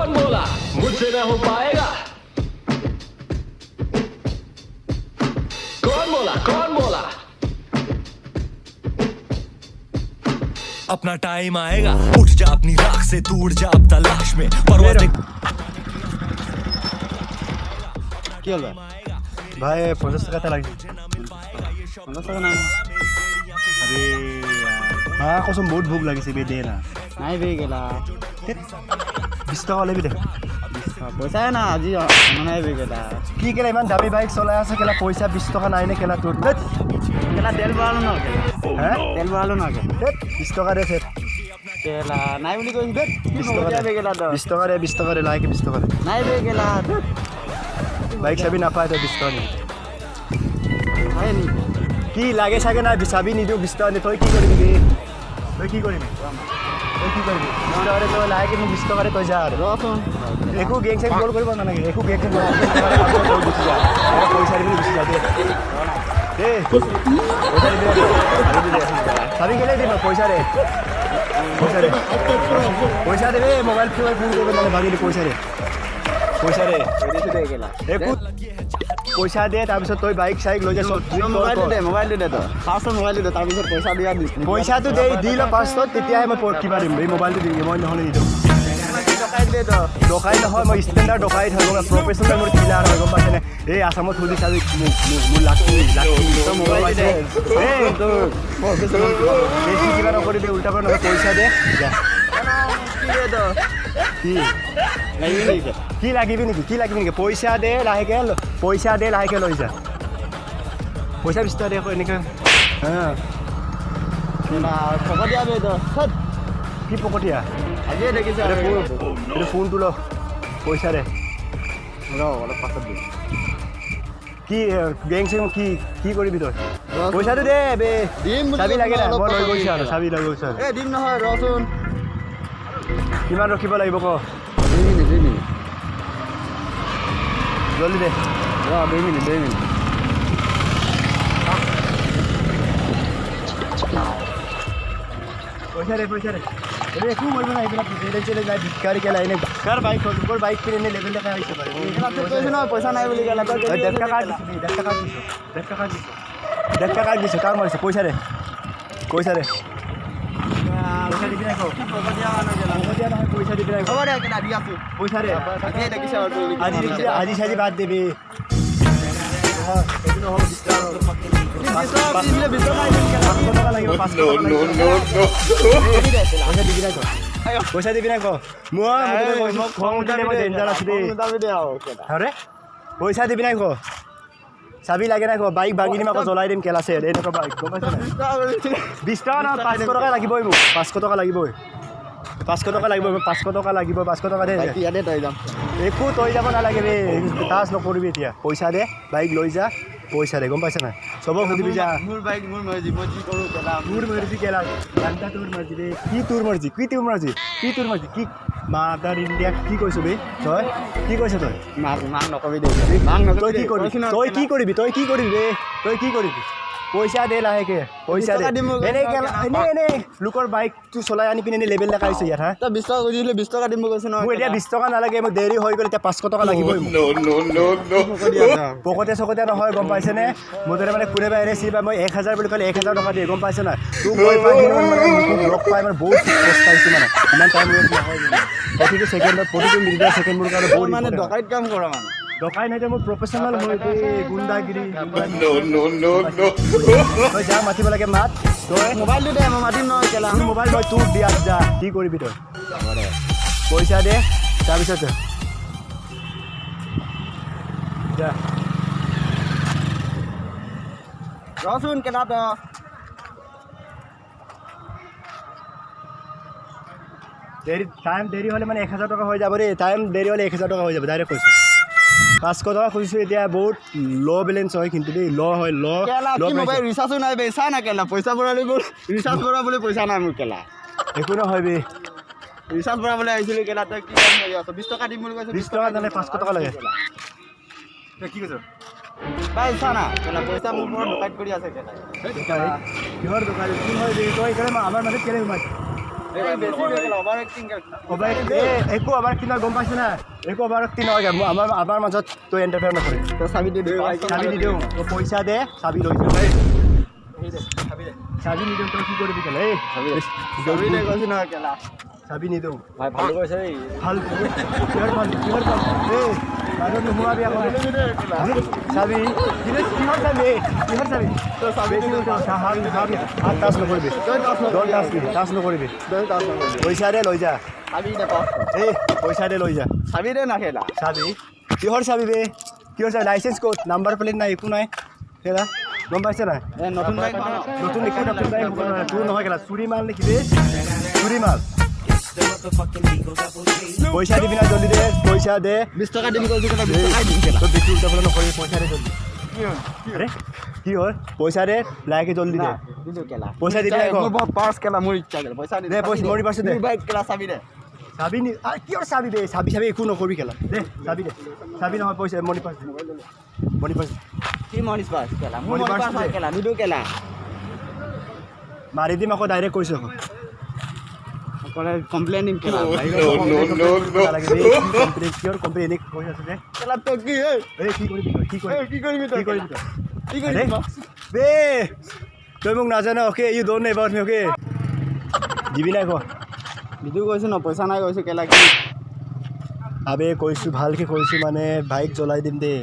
कौन बोला मुझसे न हो पाएगा कौन बोला अपना टाइम आएगा उठ जा अपनी राख से तू उड़ जा अब तलाश में परवाज़ কি হল ভাই 50 টাকা লাগে 50 টাকা নাই আরে হ্যাঁ কসম বহুত ভোক লাগিছে বে দে না নাই বে গেলা 20 টাকা লেবি দে পয়সা না আজি নাই বে গেলা কি কেলা ইমান দামি বাইক চলাই আছে কেলা পয়সা 20 টাকা নাই নে কেলা তোর কেলা তেল বাড়ালো না হ্যাঁ তেল বাড়ালো না 20 টাকা দে ফের কেলা নাই বলি কইছ বে 20 টাকা বে গেলা 20 টাকা দে লাগে 20 টাকা নাই বে গেলা বাইক চাবি নাপায় তো 20 টাকা নি কি লাগে চাগে না চাবি নিদিও 20 টাকা নি তই কি কৰিবি তই কি কৰিবি তই লাগে মোক 20 টাকাৰে তই যা ৰচোন একো গেং চেং কল কৰিব নালাগে একো গেং চেং পইচা দিবি গুচি যা দে চাবি কেলে দিব পইচা দে পইচা দে মোবাইল ফোন কৰিব মানে ভাগি দি পইচা দে একো পইচা দে তাৰপিছত তই বাইক চাইক লৈ যা মোবাইলটো দে তই ফাৰ্ষ্ট মোবাইলটো দে তাৰপিছত পইচা দিয়া পইচাটো দে দি ল ফাৰ্ষ্টত তেতিয়াহে মই কিবা দিম এই মোবাইলটো দিম মই নহ'লে নিদিওঁ ডকাইত নহয় মই ষ্টেণ্ডাৰ্ড ডকাইত হয় গম প্ৰফেচনেল মোৰ কিলাৰ হয় গম পাইছেনে এই আছামত সুধি চাবি মোৰ লাকি মোবাইল দে বেছি কিবা নকৰিবি উল্টা পৰা নহয় পইচা দে কি লাগিবি নেকি পইচা দে লাহেকে লৈ যা পইচা 20 টকা দে আকৌ এনেকৈ কি পকতীয়া আজিয়ে দেখিছে এইটো ফোনটো ল পইচা দে অলপ পাছত দিম কি গেং চেং কি কৰিবি তই পইচাটো দে বে চাবি লাগে না মই লৈ গৈছোঁ আৰু চাবি লৈ গৈছোঁ দিম নহয় ৰচোন কিমান ৰখিব লাগিব ক 2 মিনিট জলদি দে 2 মিনিট পইচা দে अरे क्यों मर बना इतना चले जाए भिखारी के लाइन कर बाइक खोल बाइक पे ने लेवल लगा ऐसे भाई ना पैसा नहीं बोली गला 10 টাকা দিছো কাম হৈছে পইচা দে পইচা দিবি না কো পইচা দিবি না খবৰ দে কেনা দি আছো পইচা দে আজি দেখিছা আজি সাজি বাদ দেবি এদিন হ'ব পইচা দিবি না পইচা দিবি নাই চাবি লাগে নাই বাইক ভাগি দিম আকৌ জ্বলাই দিম কেলাছে এনেকুৱা বাইক গম পাইছ 20 টকা না 500 টকা লাগিবই মোক 500 টকা লাগিবই 500 টকা লাগিব 500 টকা লাগিব 500 টকা দে ইয়াতে তই যাম একো তই যাব নালাগে বে তাছ নকৰিবি এতিয়া পইচা দে বাইক লৈ যা পইচা দে গম পাইছ না সব সুধিবি যা মোৰ বাইক মোৰ মৰ্জি মই যি কৰো কেলা মোৰ মৰ্জি কেলা গানটা তোৰ মৰ্জি দে কি তোৰ মৰ্জি কি মাদাৰ ইণ্ডিয়া কি কৈছ বে তই কি কৈছ তই মাং নকবি দে তই কি কৰিবি পইচা দে লাহেকে পইচা দে এনে লোকৰ বাইক তু চলাই আনি পিনে লেভেল দেখাইছ ইয়াত হা তই 20 টকা কৈছিলি 20 টকা দিম কৈছ ন মই এতিয়া 20 টকা নালাগে মই দেৰি হৈ গ'ল এতিয়া 500 টকা লাগিবই পকতে নহয় গম পাইছ নে মোৰে মানে কোনে বাইৰে চিবা মই 1000 বুলি ক'লে 1000 টকা দিয়ে গম পাইছ না তু গৈ পাই মানে ব্লক পাই মানে বহুত পস্তাইছো মানে ইমান টাইম ৱেষ্ট নহয় প্ৰতিটো সেকেন্ডত প্ৰতিটো মিনিটৰ সেকেন্ড মোৰ কাৰণে বহুত মানে ডকাইত কাম কৰা মানে ডকাই নাই মোৰ প্ৰফেশনাল হৈ গুন্ডাগিৰি তই যা মাতিব লাগে মাত তই মোবাইলটো দে মই মাতিম নহয় কেলা মোবাইল মই তোৰ দিয়া যা কি কৰিবি তই পইচা দে তাৰপিছত যা ৰচোন কেলা তই দেৰি হ'লে মানে 1000 টকা হৈ যাব ৰে টাইম দেৰি হ'লে 1000 টকা হৈ যাব ডাইৰেক্ট কৈছোঁ 500 টকা খুজিছোঁ এতিয়া বহুত ল' বেলেঞ্চ হয় কিন্তু দেই ল' হয় মোবাইল ৰিচাৰ্জো নাই বে চা না কেলা পইচা ভৰালি মোৰ ৰিচাৰ্জ ভৰাবলৈ পইচা নাই মোৰ কেলা একো নহয় বে ৰিচাৰ্জ ভৰাবলৈ আহিছিলোঁ কেলা তই কি কাম কৰি আছ 20 টকা দিম বুলি কৈছ 20 টকা নালে 500 টকা লাগে তই কি কৈছ ভাই চা না কেলা পইচা মোৰ পৰা ডকাইত কৰি আছে কেলা কিহৰ ডকাইত কি হয় বে তই কেলা আমাৰ মানে কেলে সোমাই একো আমাৰ কিনা গম পাইছে না একো আমাৰ কিনা আমাৰ মাজত তই এণ্টাৰফেয়াৰ নকৰে চাবি দি দিওঁ পইচা দে চাবি লৈ যা চাবি নিদিওঁ তই কি কৰিবি কেলা চাবি নিদিওঁ ভাই ভালো কৈছে এই ভাল কিহৰ ভাল মাজত নোসোমাবি আকৌ চাবি কিহৰ চাবি হাত টাচ নকৰিবি টাচ নকৰিবি পইচা দে লৈ যা এই পইচা দে লৈ যা চাবি দে না খেলা চাবি কিহৰ চাবি বে কিহৰ চাবি লাইচেঞ্চ ক'ত নাম্বাৰ প্লেট নাই একো নাই খেলা গম পাইছে নাই নতুন বাইক নতুন একো নতুন বাইক তোৰ নহয় খেলা চুৰি মাল নেকি বে চুৰি মাল পইচা দিবি না জলদি দে পইচা দে 20 টকা দিম কৈছো কেলা 20 টকা দিম কেলা তোৰ বেছি উঠাবলৈ নকৰি পইচা দে জলদি কি হ'ল পইচা দে লাইকে জলদি দে দিলো কেলা পইচা দিবি আকৌ মোৰ পাৰ্স কেলা মোৰ ইচ্ছা কেলা পইচা দে পইচা মৰি পাইছে দে বাইক কেলা চাবি দে চাবি নি কিহৰ চাবি বে চাবি একো নকৰিবি খেলা দে চাবি নহয় পইচা মনি পাইছে কি মনিস পাস কেলা মনি মোৰ পাৰ্স পাৰ্স দে। কেলা নিদু কেলা মাৰি দিম আকৌ ডাইৰেক্ট কৈছোঁ আকৌ অকলে কমপ্লেইন দিম কেলা কিহৰ কমপ্লেইন এনেই কৈ আছে যে কেলা তো কি এই এই কি কৰিবি তই কি কৰিবি তই তই কি কৰিবি বে তই মোক নাজান okay you don't know about me okay দিবি নাই ক নিদু কৈছো ন পইচা নাই কৈছো কেলা কি আবে কৈছোঁ ভালকৈ কৈছোঁ মানে বাইক জ্বলাই দিম দে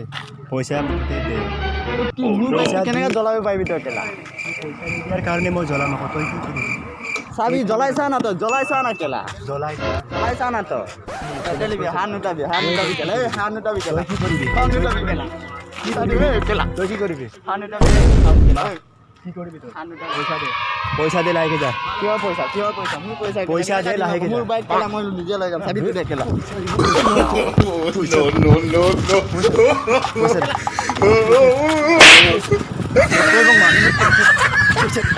পইচা দে পইচা কেনেকে জ্বলাব পাৰিবি তই কেলা পইচা নিদিয়াৰ কাৰণে মই জ্বলাম আকৌ তই কি কৰিবি চাবি জ্বলাইছা না তই জ্বলাইছা না কেলা জ্বলাই জ্বলাইছা না তই টেলিবি হাত নুটাবি কেলা এই হাত নুটাবি কেলা তই কি কৰিবি হাত নুটাবি কেলা কি কৰিবি কেলা তই কি কৰিবি হাত নুটাবি কেলা কি কৰিবি তই হাত নুটাবি পইচা দে লাহেকৈ যা কিহৰ পইচা মোৰ পইচা পইচা দে লাহেকৈ মোৰ বাইক কেলা মই নিজে লৈ যাম চাবি তই দে কেলা পইচা দে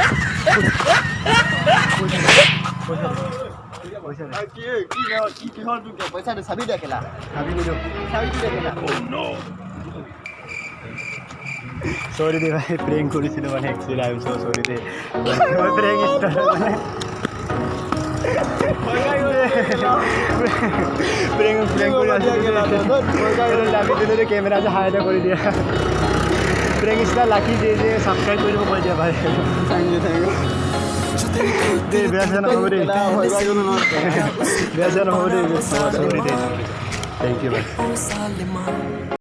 পইচা দে কিহৰ পইচা দে চাবি দে কেলা ভাবি নিদিওঁ চাবি দে কেলা চৰি দে ভাই প্ৰেংক কৰিছিলোঁ মানে একচুৱেলি আই এম চ' চৰি দে মই প্ৰেংক ষ্টাৰ্ট মানে প্ৰেংক কৰি আছিলোঁ কেমেৰা যে হাই এটা কৰি দিয়া প্ৰেংক ষ্টাৰ লাকি যে ছাবস্ক্ৰাইব কৰি দিব কৈ দিয়া ভাই দে বেয়া চেয়া নহ'ব দেই বেয়া চেয়া নহ'ব দেই চৰি দে থেংক ইউ ভাই